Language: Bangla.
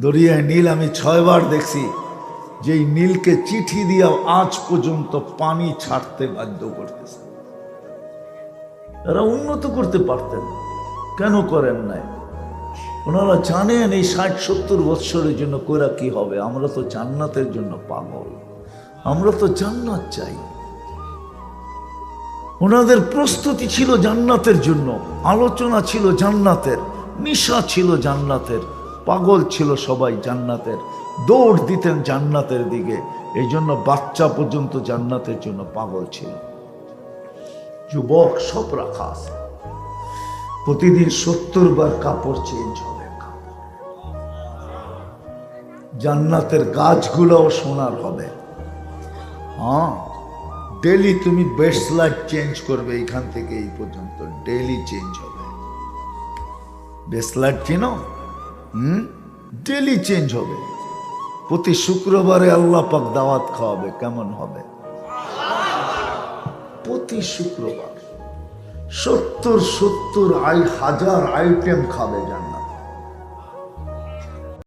দরিয়ায় নীল আমি 6 বার দেখছি, যেই নীলকে চিঠি দিয়া আজ পর্যন্ত পানি ছাড়তে বাধ্য করতেছে। এরা উন্নত করতে পারতেন, কেন করেন নাই? ওনারা জানেন এই 60-70 বৎসরের জন্য কইরা কি হবে। আমরা তো জান্নাতের জন্য পাগল, আমরা তো জান্নাত চাই। ওনাদের প্রস্তুতি ছিল জান্নাতের জন্য, আলোচনা ছিল জান্নাতের, নিশা ছিল জান্নাতের, পাগল ছিল সবাই জান্নাতের, দৌড় দিতেন জান্নাতের দিকে। এই জন্য বাচ্চা পর্যন্ত জান্নাতের জন্য পাগল ছিল। যুবক সব রাখা আছে, প্রতিদিন 70 বার কাপড় চেঞ্জ হবে। জান্নাতের গাছগুলোও সোনার হবে। হ্যাঁ, ডেলি তুমি বেস্ট লাইট চেঞ্জ করবে, এইখান থেকে এই পর্যন্ত ডেলি চেঞ্জ হবে। বেস্ট লাইট চেনো? ডেলি চেঞ্জ হবে। প্রতি শুক্রবারে আল্লাহ পাক দাওয়াত খাওয়াবে, কেমন হবে? প্রতি শুক্রবার 70 হাজার আইটেম খাবে জান্নাত।